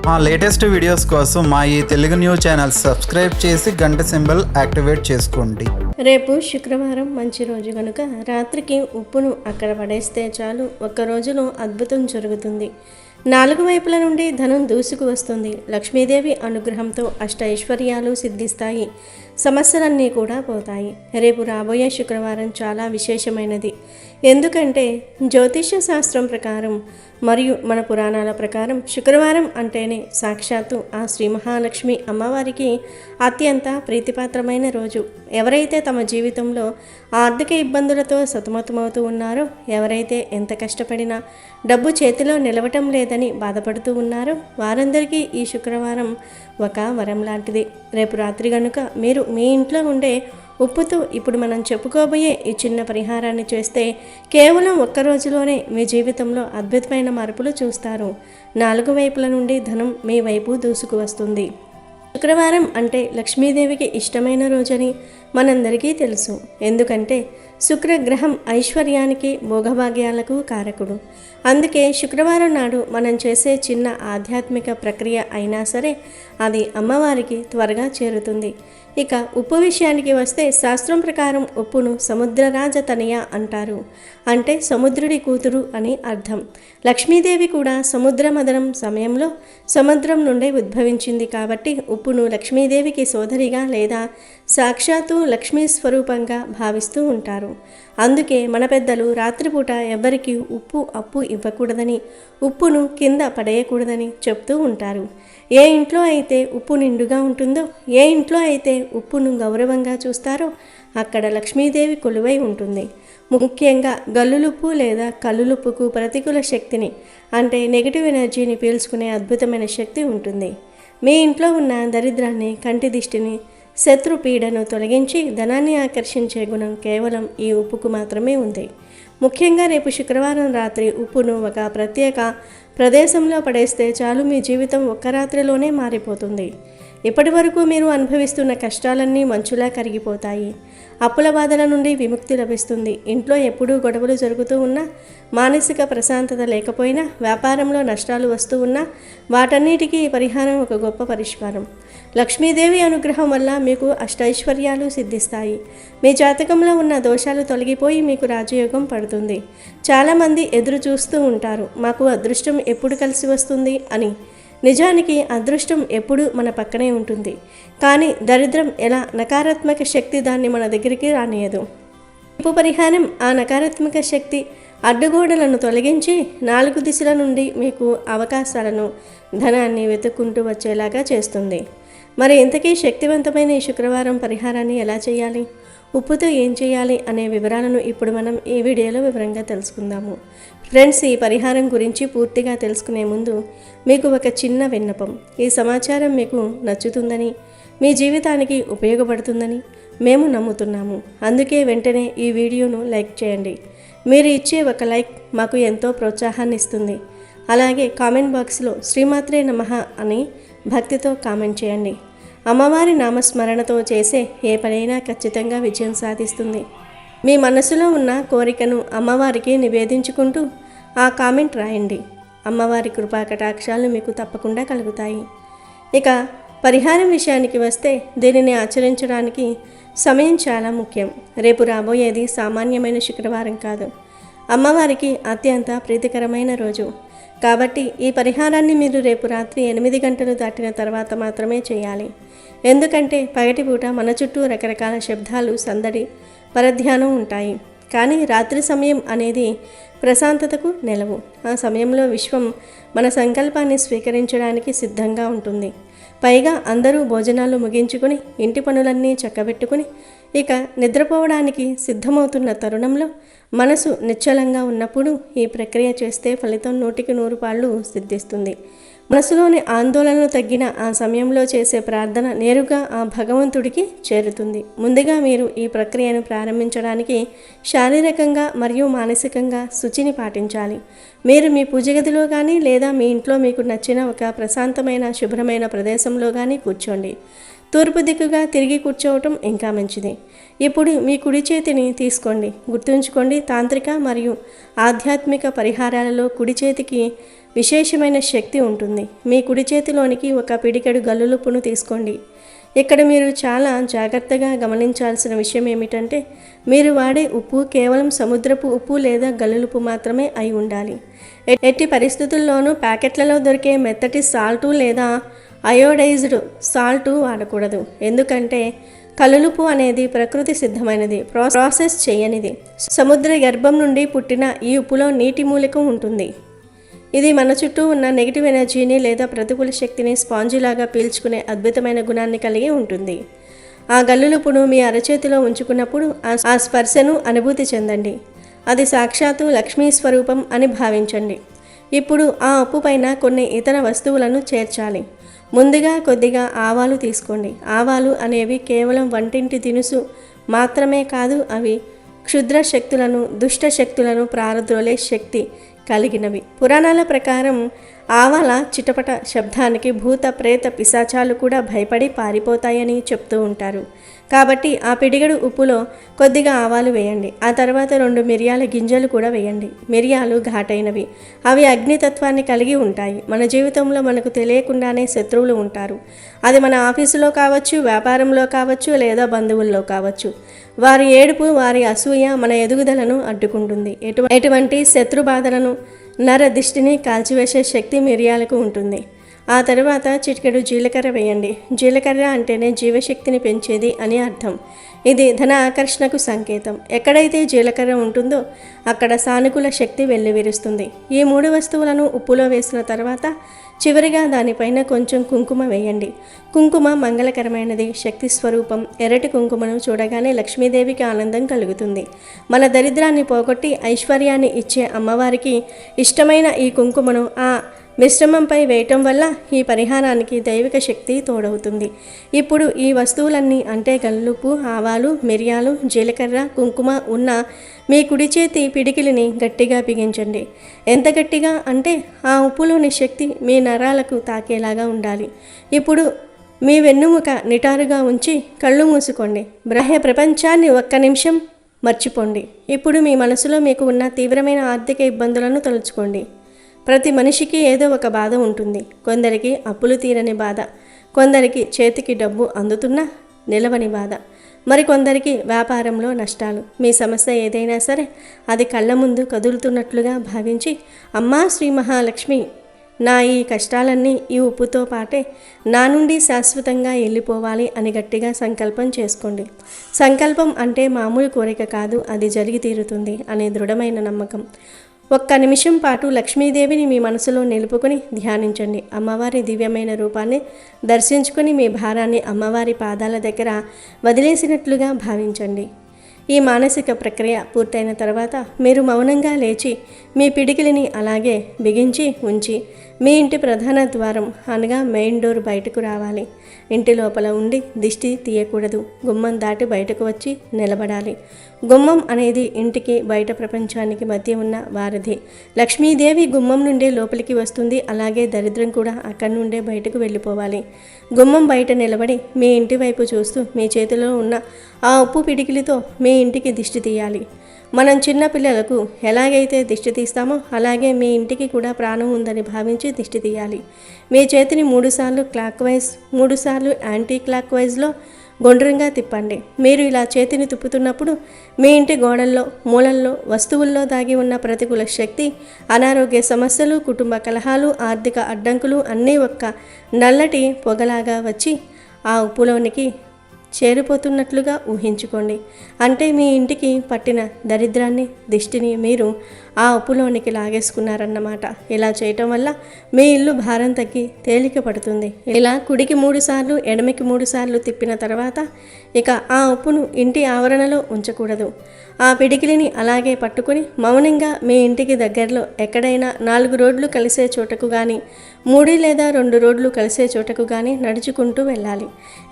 మా latest videos కోసం మా ఈ తెలుగు న్యూస్ ఛానల్ సబ్స్క్రైబ్ చేసి గంట సింబల్ యాక్టివేట్ చేసుకోండి. రేపు శుక్రవారం మంచి రోజు కనుక రాత్రికి ఉప్పును అక్కడ పడేస్తే చాలు, ఒక్క రోజులో అద్భుతం జరుగుతుంది. నాలుగు వైపుల నుండి ధనం దూసుకు వస్తుంది. లక్ష్మీదేవి అనుగ్రహంతో అష్ట ఐశ్వర్యాలు సిద్ధిస్తాయి. సమస్యలన్నీ కూడా పోతాయి. రేపు రాబోయే శుక్రవారం చాలా విశేషమైనది. ఎందుకంటే జ్యోతిష్య శాస్త్రం ప్రకారం మరియు మన పురాణాల ప్రకారం శుక్రవారం అంటేనే సాక్షాత్తు ఆ శ్రీ మహాలక్ష్మి అమ్మవారికి అత్యంత ప్రీతిపాత్రమైన రోజు. ఎవరైతే తమ జీవితంలో ఆర్థిక ఇబ్బందులతో సతమతమవుతూ ఉన్నారో, ఎవరైతే ఎంత కష్టపడినా డబ్బు చేతిలో నిలవటం లేదని బాధపడుతూ ఉన్నారో వారందరికీ ఈ శుక్రవారం ఒక వరం లాంటిది. రేపు రాత్రి గనుక మీరు మీ ఇంట్లో ఉండే ఉప్పుతో ఇప్పుడు మనం చెప్పుకోబోయే ఈ చిన్న పరిహారాన్ని చేస్తే కేవలం ఒక్క రోజులోనే మీ జీవితంలో అద్భుతమైన మార్పులు చూస్తారు. నాలుగు వైపుల నుండి ధనం మీ వైపు దూసుకు వస్తుంది. శుక్రవారం అంటే లక్ష్మీదేవికి ఇష్టమైన రోజని మనందరికీ తెలుసు. ఎందుకంటే శుక్రగ్రహం ఐశ్వర్యానికి భోగభాగ్యాలకు కారకుడు. అందుకే శుక్రవారం నాడు మనం చేసే చిన్న ఆధ్యాత్మిక ప్రక్రియ అయినా సరే అది అమ్మవారికి త్వరగా చేరుతుంది. ఇక ఉప్పు విషయానికి వస్తే శాస్త్రం ప్రకారం ఉప్పును సముద్రరాజ తనయ అంటారు. అంటే సముద్రుడి కూతురు అని అర్థం. లక్ష్మీదేవి కూడా సముద్ర మదనం సమయంలో సముద్రం నుండే ఉద్భవించింది కాబట్టి ఉప్పును లక్ష్మీదేవికి సోదరిగా లేదా సాక్షాత్తు లక్ష్మీ స్వరూపంగా భావిస్తూ ఉంటారు. అందుకే మన పెద్దలు రాత్రిపూట ఎవ్వరికి ఉప్పు అప్పు ఇవ్వకూడదని, ఉప్పును కింద పడేయకూడదని చెప్తూ ఉంటారు. ఏ ఇంట్లో అయితే ఉప్పు నిండుగా ఉంటుందో, ఏ ఇంట్లో అయితే ఉప్పును గౌరవంగా చూస్తారో అక్కడ లక్ష్మీదేవి కొలువై ఉంటుంది. ముఖ్యంగా గల్లులుప్పు లేదా కల్లులుప్పుకు ప్రతికూల శక్తిని అంటే నెగిటివ్ ఎనర్జీని పీల్చుకునే అద్భుతమైన శక్తి ఉంటుంది. మీ ఇంట్లో ఉన్న దరిద్రాన్ని, కంటి దిష్టిని, శత్రు పీడను తొలగించి ధనాన్ని ఆకర్షించే గుణం కేవలం ఈ ఉప్పుకు మాత్రమే ఉంది. ముఖ్యంగా రేపు శుక్రవారం రాత్రి ఉప్పును ఒక ప్రత్యేక ప్రదేశంలో పడేస్తే చాలు, మీ జీవితం ఒక్క రాత్రిలోనే మారిపోతుంది. ఇప్పటి వరకు మీరు అనుభవిస్తున్న కష్టాలన్నీ మంచులా కరిగిపోతాయి. అప్పుల బాధల నుండి విముక్తి లభిస్తుంది. ఇంట్లో ఎప్పుడూ గొడవలు జరుగుతూ ఉన్నా, మానసిక ప్రశాంతత లేకపోయినా, వ్యాపారంలో నష్టాలు వస్తూ ఉన్నా వాటన్నిటికీ ఈ పరిహారం ఒక గొప్ప పరిష్కారం. లక్ష్మీదేవి అనుగ్రహం వల్ల మీకు అష్టైశ్వర్యాలు సిద్ధిస్తాయి. మీ జాతకంలో ఉన్న దోషాలు తొలగిపోయి మీకు రాజయోగం పడుతుంది. చాలామంది ఎదురు చూస్తూ ఉంటారు, మాకు అదృష్టం ఎప్పుడు కలిసి వస్తుంది అని. నిజానికి అదృష్టం ఎప్పుడు మన పక్కనే ఉంటుంది. కానీ దరిద్రం ఎలా నకారాత్మక శక్తి దాన్ని మన దగ్గరికి రానియదు. ఉప్పు పరిహారం ఆ నకారాత్మక శక్తి అడ్డుగోడలను తొలగించి నాలుగు దిశల నుండి మీకు అవకాశాలను, ధనాన్ని వెతుక్కుంటూ వచ్చేలాగా చేస్తుంది. మరి ఇంతకీ శక్తివంతమైన ఈ శుక్రవారం పరిహారాన్ని ఎలా చేయాలి, ఉప్పుతో ఏం చేయాలి అనే వివరాలను ఇప్పుడు మనం ఈ వీడియోలో వివరంగా తెలుసుకుందాము. ఫ్రెండ్స్, ఈ పరిహారం గురించి పూర్తిగా తెలుసుకునే ముందు మీకు ఒక చిన్న విన్నపం. ఈ సమాచారం మీకు నచ్చుతుందని, మీ జీవితానికి ఉపయోగపడుతుందని మేము నమ్ముతున్నాము. అందుకే వెంటనే ఈ వీడియోను లైక్ చేయండి. మీరు ఇచ్చే ఒక లైక్ మాకు ఎంతో ప్రోత్సాహాన్ని ఇస్తుంది. అలాగే కామెంట్ బాక్స్లో శ్రీమాత్రే నమః అని భక్తితో కామెంట్ చేయండి. అమ్మవారి నామస్మరణతో చేసే ఏ పనైనా ఖచ్చితంగా విజయం సాధిస్తుంది. మీ మనసులో ఉన్న కోరికను అమ్మవారికి నివేదించుకుంటూ ఆ కామెంట్ రాయండి. అమ్మవారి కృపా కటాక్షాలు మీకు తప్పకుండా కలుగుతాయి. ఇక పరిహారం విషయానికి వస్తే దీనిని ఆచరించడానికి సమయం చాలా ముఖ్యం. రేపు రాబోయేది సామాన్యమైన శుక్రవారం కాదు, అమ్మవారికి అత్యంత ప్రీతికరమైన రోజు. కాబట్టి ఈ పరిహారాన్ని మీరు రేపు రాత్రి 8 గంటలు దాటిన తర్వాత మాత్రమే చేయాలి. ఎందుకంటే పగటిపూట మన చుట్టూ రకరకాల శబ్దాలు, సందడి, పరధ్యానం ఉంటాయి. కానీ రాత్రి సమయం అనేది ప్రశాంతతకు నెలవు. ఆ సమయంలో విశ్వం మన సంకల్పాన్ని స్వీకరించడానికి సిద్ధంగా ఉంటుంది. పైగా అందరూ భోజనాలు ముగించుకుని ఇంటి పనులన్నీ చక్కబెట్టుకుని ఇక నిద్రపోవడానికి సిద్ధమవుతున్న తరుణంలో మనసు నిశ్చలంగా ఉన్నప్పుడు ఈ ప్రక్రియ చేస్తే ఫలితం 100కి 100 పాళ్ళు సిద్ధిస్తుంది. మనసులోని ఆందోళనలు తగ్గిన ఆ సమయంలో చేసే ప్రార్థన నేరుగా ఆ భగవంతుడికి చేరుతుంది. ముందుగా మీరు ఈ ప్రక్రియను ప్రారంభించడానికి శారీరకంగా మరియు మానసికంగా శుచిని పాటించాలి. మీరు మీ పూజ గదిలో కానీ లేదా మీ ఇంట్లో మీకు నచ్చిన ఒక ప్రశాంతమైన శుభ్రమైన ప్రదేశంలో కానీ కూర్చోండి. తూర్పు దిక్కుగా తిరిగి కూర్చోవటం ఇంకా మంచిది. ఇప్పుడు మీ కుడి చేతిని తీసుకోండి. గుర్తుంచుకోండి, తాంత్రిక మరియు ఆధ్యాత్మిక పరిహారాలలో కుడి చేతికి విశేషమైన శక్తి ఉంటుంది. మీ కుడి చేతిలోనికి ఒక పిడికెడు గల్లులుప్పును తీసుకోండి. ఇక్కడ మీరు చాలా జాగ్రత్తగా గమనించాల్సిన విషయం ఏమిటంటే మీరు వాడే ఉప్పు కేవలం సముద్రపు ఉప్పు లేదా గల్లులుప్పు మాత్రమే అయి ఉండాలి. ఎట్టి పరిస్థితుల్లోనూ ప్యాకెట్లలో దొరికే మెత్తటి సాల్టు లేదా అయోడైజ్డ్ సాల్టు వాడకూడదు. ఎందుకంటే కల్లులుప్పు అనేది ప్రకృతి సిద్ధమైనది, ప్రాసెస్ చేయనిది. సముద్ర గర్భం నుండి పుట్టిన ఈ ఉప్పులో నీటి మూలికం ఉంటుంది. ఇది మన చుట్టూ ఉన్న నెగిటివ్ ఎనర్జీని లేదా ప్రతికూల శక్తిని స్పాంజిలాగా పీల్చుకునే అద్భుతమైన గుణాన్ని కలిగి ఉంటుంది. ఆ గల్లులుప్పును మీ అరచేతిలో ఉంచుకున్నప్పుడు ఆ స్పర్శను అనుభూతి చెందండి. అది సాక్షాత్తు లక్ష్మీ స్వరూపం అని భావించండి. ఇప్పుడు ఆ ఉప్పు పైన కొన్ని ఇతర వస్తువులను చేర్చాలి. ముందుగా కొద్దిగా ఆవాలు తీసుకోండి. ఆవాలు అనేవి కేవలం వంటింటి దినుసు మాత్రమే కాదు, అవి క్షుద్ర శక్తులను, దుష్ట శక్తులను ప్రారద్రోలే శక్తి కలిగినవి. పురాణాల ప్రకారం ఆవాల చిటపట శబ్దానికి భూత ప్రేత పిశాచాలు కూడా భయపడి పారిపోతాయని చెప్తూ ఉంటారు. కాబట్టి ఆ పిడిగడు ఉప్పులో కొద్దిగా ఆవాలు వేయండి. ఆ తర్వాత 2 మిరియాల గింజలు కూడా వేయండి. మిరియాలు ఘాటైనవి, అవి అగ్నితత్వాన్ని కలిగి ఉంటాయి. మన జీవితంలో మనకు తెలియకుండానే శత్రువులు ఉంటారు. అది మన ఆఫీసులో కావచ్చు, వ్యాపారంలో కావచ్చు, లేదా బంధువుల్లో కావచ్చు. వారి ఏడుపు, వారి అసూయ మన ఎదుగుదలను అడ్డుకుంటుంది. ఎటువంటి శత్రు బాధలను, నర దిష్టిని కాల్చివేసే శక్తి మిరియాలకు ఉంటుంది. ఆ తర్వాత చిటికెడు జీలకర్ర వేయండి. జీలకర్ర అంటేనే జీవశక్తిని పెంచేది అని అర్థం. ఇది ధన ఆకర్షణకు సంకేతం. ఎక్కడైతే జీలకర్ర ఉంటుందో అక్కడ సానుకూల శక్తి వెల్లివిరుస్తుంది. ఈ 3 వస్తువులను ఉప్పులో వేసిన తర్వాత చివరిగా దానిపైన కొంచెం కుంకుమ వేయండి. కుంకుమ మంగళకరమైనది, శక్తి స్వరూపం. ఎర్రటి కుంకుమను చూడగానే లక్ష్మీదేవికి ఆనందం కలుగుతుంది. మన దరిద్రాన్ని పోగొట్టి ఐశ్వర్యాన్ని ఇచ్చే అమ్మవారికి ఇష్టమైన ఈ కుంకుమను ఆ మిశ్రమంపై వేయటం వల్ల ఈ పరిహారానికి దైవిక శక్తి తోడవుతుంది. ఇప్పుడు ఈ వస్తువులన్నీ అంటే గల్లుప్పు, ఆవాలు, మిరియాలు, జీలకర్ర, కుంకుమ ఉన్న మీ కుడి చేతి పిడికిలిని గట్టిగా బిగించండి. ఎంత గట్టిగా అంటే ఆ ఉప్పులోని శక్తి మీ నరాలకు తాకేలాగా ఉండాలి. ఇప్పుడు మీ వెన్నుముక నిటారుగా ఉంచి కళ్ళు మూసుకోండి. బాహ్య ప్రపంచాన్ని 1 నిమిషం మర్చిపోండి. ఇప్పుడు మీ మనసులో మీకు ఉన్న తీవ్రమైన ఆర్థిక ఇబ్బందులను తలుచుకోండి. ప్రతి మనిషికి ఏదో ఒక బాధ ఉంటుంది. కొందరికి అప్పులు తీరని బాధ, కొందరికి చేతికి డబ్బు అందుతున్నా నిలవని బాధ, మరికొందరికి వ్యాపారంలో నష్టాలు. మీ సమస్య ఏదైనా సరే అది కళ్ళ ముందు కదులుతున్నట్లుగా భావించి, అమ్మా శ్రీ మహాలక్ష్మి, నా ఈ కష్టాలన్నీ ఈ ఉప్పుతో పాటే నా నుండి శాశ్వతంగా వెళ్ళిపోవాలి అని గట్టిగా సంకల్పం చేసుకోండి. సంకల్పం అంటే మామూలు కోరిక కాదు, అది జరిగి తీరుతుంది అనే దృఢమైన నమ్మకం. 1 నిమిషం పాటు లక్ష్మీదేవిని మీ మనసులో నిలుపుకొని ధ్యానించండి. అమ్మవారి దివ్యమైన రూపాన్ని దర్శించుకొని మీ భారాన్ని అమ్మవారి పాదాల దగ్గర వదిలేసినట్లుగా భావించండి. ఈ మానసిక ప్రక్రియ పూర్తయిన తర్వాత మీరు మౌనంగా లేచి మీ పిడికిలిని అలాగే బిగించి ఉంచి మీ ఇంటి ప్రధాన ద్వారం అనగా మెయిన్ డోర్ బయటకు రావాలి. ఇంటి లోపల ఉండి దిష్టి తీయకూడదు. గుమ్మం దాటి బయటకు వచ్చి నిలబడాలి. గుమ్మం అనేది ఇంటికి బయట ప్రపంచానికి మధ్య ఉన్న వారధి. లక్ష్మీదేవి గుమ్మం నుండే లోపలికి వస్తుంది, అలాగే దరిద్రం కూడా అక్కడి నుండే బయటకు వెళ్ళిపోవాలి. గుమ్మం బయట నిలబడి మీ ఇంటి వైపు చూస్తూ మీ చేతిలో ఉన్న ఆ ఉప్పు పిడికిలితో మీ ఇంటికి దిష్టి తీయాలి. మనం చిన్న పిల్లలకు ఎలాగైతే దిష్టి తీస్తామో అలాగే మీ ఇంటికి కూడా ప్రాణం ఉందని భావించి దిష్టి తీయాలి. మీ చేతిని 3 సార్లు క్లాక్ వైజ్, 3 సార్లు యాంటీ క్లాక్ వైజ్లో గుండ్రంగా తిప్పండి. మీరు ఇలా చేతిని తిప్పుతున్నప్పుడు మీ ఇంటి గోడల్లో, మూలల్లో, వస్తువుల్లో దాగి ఉన్న ప్రతికూల శక్తి, అనారోగ్య సమస్యలు, కుటుంబ కలహాలు, ఆర్థిక అడ్డంకులు అన్నీ ఒక్క నల్లటి పొగలాగా వచ్చి ఆ ఉప్పులోనికి చేరిపోతున్నట్లుగా ఊహించుకోండి. అంటే మీ ఇంటికి పట్టిన దరిద్రాన్ని, దిష్టిని మీరు ఆ ఉప్పులోనికి లాగేసుకున్నారన్నమాట. ఇలా చేయటం వల్ల మీ ఇల్లు భారం తగ్గి తేలిక పడుతుంది. ఇలా కుడికి 3 సార్లు, ఎడమికి 3 సార్లు తిప్పిన తర్వాత ఇక ఆ ఉప్పును ఇంటి ఆవరణలో ఉంచకూడదు. ఆ పిడికిలిని అలాగే పట్టుకుని మౌనంగా మీ ఇంటికి దగ్గరలో ఎక్కడైనా 4 రోడ్లు కలిసే చోటకు కానీ, 3 లేదా 2 రోడ్లు కలిసే చోటకు కానీ నడుచుకుంటూ వెళ్ళాలి.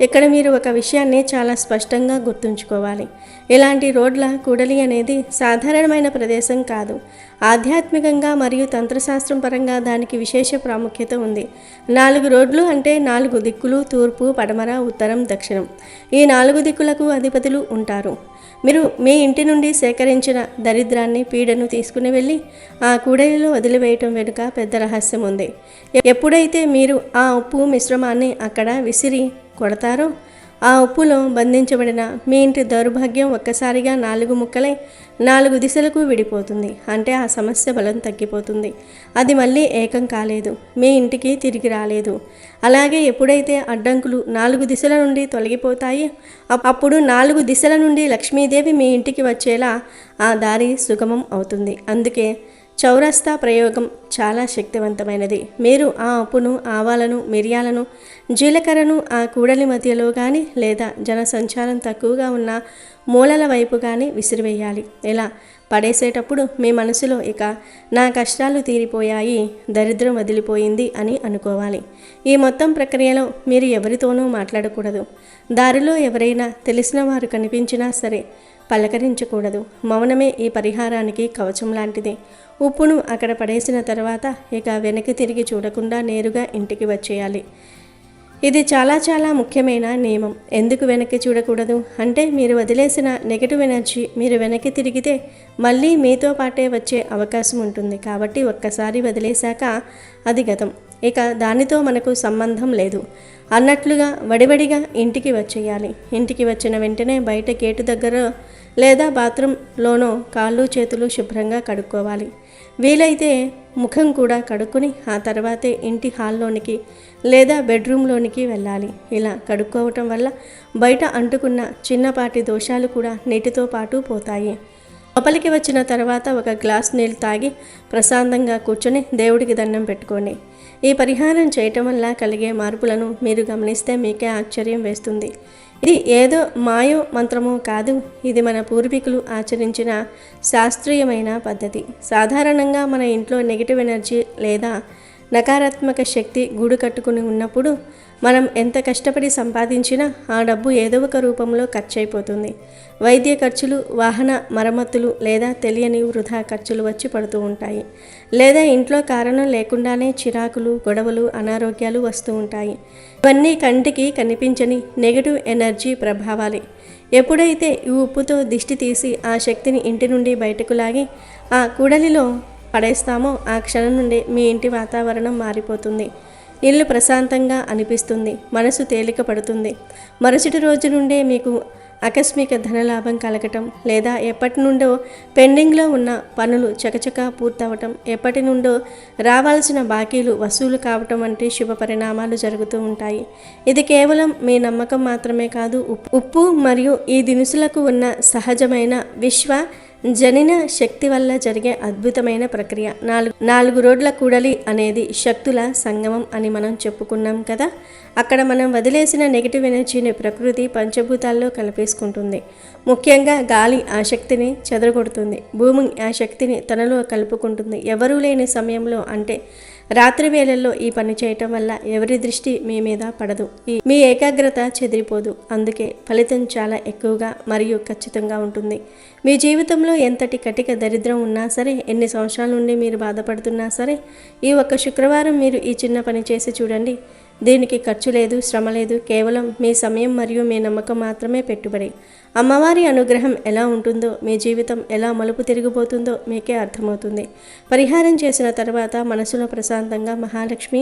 ఇక్కడ మీరు ఒక విషయాన్ని చాలా స్పష్టంగా గుర్తుంచుకోవాలి. ఇలాంటి రోడ్ల కూడలి అనేది సాధారణమైన ప్రదేశం కాదు. ఆధ్యాత్మికంగా మరియు తంత్రశాస్త్రం పరంగా దానికి విశేష ప్రాముఖ్యత ఉంది. 4 రోడ్లు అంటే 4 దిక్కులు, తూర్పు, పడమర, ఉత్తరం, దక్షిణం. ఈ 4 దిక్కులకు అధిపతులు ఉంటారు. మీరు మీ ఇంటి నుండి సేకరించిన దరిద్రాన్ని, పీడను తీసుకుని వెళ్ళి ఆ కూడలిలో వదిలివేయటం వెనుక పెద్ద రహస్యం ఉంది. ఎప్పుడైతే మీరు ఆ ఉప్పు మిశ్రమాన్ని అక్కడ విసిరి కొడతారో, ఆ ఉప్పులో బంధించబడిన మీ ఇంటి దౌర్భాగ్యం ఒక్కసారిగా 4 ముక్కలై 4 దిశలకు విడిపోతుంది. అంటే ఆ సమస్య బలం తగ్గిపోతుంది. అది మళ్ళీ ఏకం కాలేదు, మీ ఇంటికి తిరిగి రాలేదు. అలాగే ఎప్పుడైతే అడ్డంకులు 4 దిశల నుండి తొలగిపోతాయి, అప్పుడు 4 దిశల నుండి లక్ష్మీదేవి మీ ఇంటికి వచ్చేలా ఆ దారి సుగమం అవుతుంది. అందుకే చౌరస్తా ప్రయోగం చాలా శక్తివంతమైనది. మీరు ఆ ఉప్పును, ఆవాలను, మిరియాలను, జీలకర్రను ఆ కూడలి మధ్యలో కానీ లేదా జనసంచారం తక్కువగా ఉన్న మూలల వైపు కానీ విసిరివేయాలి. ఇలా పడేసేటప్పుడు మీ మనసులో ఇక నా కష్టాలు తీరిపోయాయి, దరిద్రం వదిలిపోయింది అని అనుకోవాలి. ఈ మొత్తం ప్రక్రియలో మీరు ఎవరితోనూ మాట్లాడకూడదు. దారిలో ఎవరైనా తెలిసిన వారు కనిపించినా సరే పలకరించకూడదు. మౌనమే ఈ పరిహారానికి కవచం లాంటిది. ఉప్పును అక్కడ పడేసిన తర్వాత ఇక వెనక్కి తిరిగి చూడకుండా నేరుగా ఇంటికి వచ్చేయాలి. ఇది చాలా ముఖ్యమైన నియమం. ఎందుకు వెనక్కి చూడకూడదు అంటే, మీరు వదిలేసిన నెగటివ్ ఎనర్జీ మీరు వెనక్కి తిరిగితే మళ్ళీ మీతో పాటే వచ్చే అవకాశం ఉంటుంది. కాబట్టి ఒక్కసారి వదిలేశాక అది గతం, ఇక దానితో మనకు సంబంధం లేదు అన్నట్లుగా వడివడిగా ఇంటికి వచ్చేయాలి. ఇంటికి వచ్చిన వెంటనే బయట గేటు దగ్గర లేదా బాత్రూంలోనో కాళ్ళు చేతులు శుభ్రంగా కడుక్కోవాలి. వీలైతే ముఖం కూడా కడుక్కుని ఆ తర్వాతే ఇంటి హాల్లోనికి లేదా బెడ్రూమ్లోనికి వెళ్ళాలి. ఇలా కడుక్కోవటం వల్ల బయట అంటుకున్న చిన్నపాటి దోషాలు కూడా నీటితో పాటు పోతాయి. లోపలికి వచ్చిన తర్వాత ఒక గ్లాస్ నీళ్ళు తాగి ప్రశాంతంగా కూర్చొని దేవుడికి దండం పెట్టుకోండి. ఈ పరిహారం చేయటం వల్ల కలిగే మార్పులను మీరు గమనిస్తే మీకే ఆశ్చర్యం వేస్తుంది. ఇది ఏదో మాయో మంత్రమో కాదు, ఇది మన పూర్వీకులు ఆచరించిన శాస్త్రీయమైన పద్ధతి. సాధారణంగా మన ఇంట్లో నెగిటివ్ ఎనర్జీ లేదా నకారాత్మక శక్తి గూడు కట్టుకుని ఉన్నప్పుడు మనం ఎంత కష్టపడి సంపాదించినా ఆ డబ్బు ఏదో ఒక రూపంలో ఖర్చు అయిపోతుంది. వైద్య ఖర్చులు, వాహన మరమ్మతులు లేదా తెలియని వృధా ఖర్చులు వచ్చి పడుతూ ఉంటాయి. లేదా ఇంట్లో కారణం లేకుండానే చిరాకులు, గొడవలు, అనారోగ్యాలు వస్తూ ఉంటాయి. ఇవన్నీ కంటికి కనిపించని నెగిటివ్ ఎనర్జీ ప్రభావాలే. ఎప్పుడైతే ఈ ఉప్పుతో దిష్టి తీసి ఆ శక్తిని ఇంటి నుండి బయటకు లాగి ఆ కూడలిలో పడేస్తామో ఆ క్షణం నుండి మీ ఇంటి వాతావరణం మారిపోతుంది. ఇల్లు ప్రశాంతంగా అనిపిస్తుంది, మనసు తేలిక పడుతుంది. మరుసటి రోజు నుండే మీకు ఆకస్మిక ధనలాభం కలగటం లేదా ఎప్పటి నుండో పెండింగ్లో ఉన్న పనులు చకచకా పూర్తవటం, ఎప్పటి నుండో రావాల్సిన బాకీలు వసూలు కావటం వంటి శుభ పరిణామాలు జరుగుతూ ఉంటాయి. ఇది కేవలం మీ నమ్మకం మాత్రమే కాదు, ఉప్పు మరియు ఈ దినుసులకు ఉన్న సహజమైన విశ్వ జనిన శక్తి వల్ల జరిగే అద్భుతమైన ప్రక్రియ. 4 రోడ్ల కూడలి అనేది శక్తుల సంగమం అని మనం చెప్పుకున్నాం కదా. అక్కడ మనం వదిలేసిన నెగిటివ్ ఎనర్జీని ప్రకృతి పంచభూతాల్లో కలిపేసుకుంటుంది. ముఖ్యంగా గాలి ఆ శక్తిని చెదరగొడుతుంది, భూమి ఆ శక్తిని తనలో కలుపుకుంటుంది. ఎవరూ లేని సమయంలో అంటే రాత్రి వేళల్లో ఈ పని చేయటం వల్ల ఎవరి దృష్టి మీ మీద పడదు, మీ ఏకాగ్రత చెదిరిపోదు. అందుకే ఫలితం చాలా ఎక్కువగా మరియు ఖచ్చితంగా ఉంటుంది. మీ జీవితంలో ఎంతటి కటిక దరిద్రం ఉన్నా సరే, ఎన్ని సంవత్సరాల నుండి మీరు బాధపడుతున్నా సరే, ఈ ఒక్క శుక్రవారం మీరు ఈ చిన్న పని చేసి చూడండి. దీనికి ఖర్చు లేదు, శ్రమ లేదు, కేవలం మీ సమయం మరియు మీ నమ్మకం మాత్రమే పెట్టుబడి. అమ్మవారి అనుగ్రహం ఎలా ఉంటుందో, మీ జీవితం ఎలా మలుపు తిరిగిపోతుందో మీకే అర్థమవుతుంది. పరిహారం చేసిన తర్వాత మనసులో ప్రశాంతంగా మహాలక్ష్మి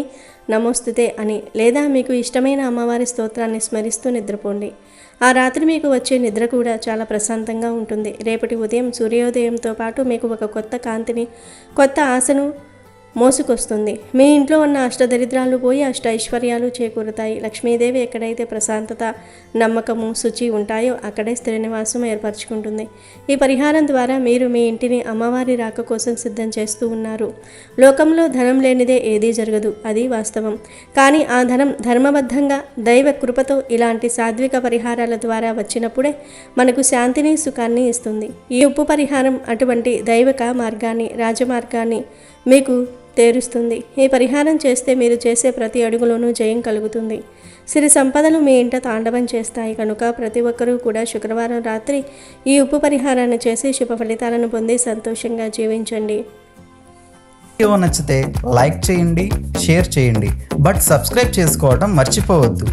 నమోస్తుతే అని లేదా మీకు ఇష్టమైన అమ్మవారి స్తోత్రాన్ని స్మరిస్తూ నిద్రపోండి. ఆ రాత్రి మీకు వచ్చే నిద్ర కూడా చాలా ప్రశాంతంగా ఉంటుంది. రేపటి ఉదయం సూర్యోదయంతో పాటు మీకు ఒక కొత్త కాంతిని, కొత్త ఆశను మోసుకొస్తుంది. మీ ఇంట్లో ఉన్న అష్టదరిద్రాలు పోయి అష్ట ఐశ్వర్యాలు చేకూరుతాయి. లక్ష్మీదేవి ఎక్కడైతే ప్రశాంతత, నమ్మకము, శుచి ఉంటాయో అక్కడే స్థిర నివాసం ఏర్పరచుకుంటుంది. ఈ పరిహారం ద్వారా మీరు మీ ఇంటిని అమ్మవారి రాక కోసం సిద్ధం చేస్తూ ఉన్నారు. లోకంలో ధనం లేనిదే ఏదీ జరగదు, అది వాస్తవం. కానీ ఆ ధనం ధర్మబద్ధంగా దైవ కృపతో ఇలాంటి సాత్విక పరిహారాల ద్వారా వచ్చినప్పుడే మనకు శాంతిని, సుఖాన్ని ఇస్తుంది. ఈ ఉప్పు పరిహారం అటువంటి దైవిక మార్గాన్ని, రాజమార్గాన్ని మీకు తేరుస్తుంది. ఈ పరిహారం చేస్తే మీరు చేసే ప్రతి అడుగులోనూ జయం కలుగుతుంది. సిరి సంపదలు మీ ఇంట తాండవం చేస్తాయి. కనుక ప్రతి ఒక్కరూ కూడా శుక్రవారం రాత్రి ఈ ఉప్పు పరిహారాన్ని చేసి శుభ ఫలితాలను పొంది సంతోషంగా జీవించండి. వీడియో నచ్చితే లైక్ చేయండి, షేర్ చేయండి, బట్ సబ్స్క్రైబ్ చేసుకోవడం మర్చిపోవద్దు.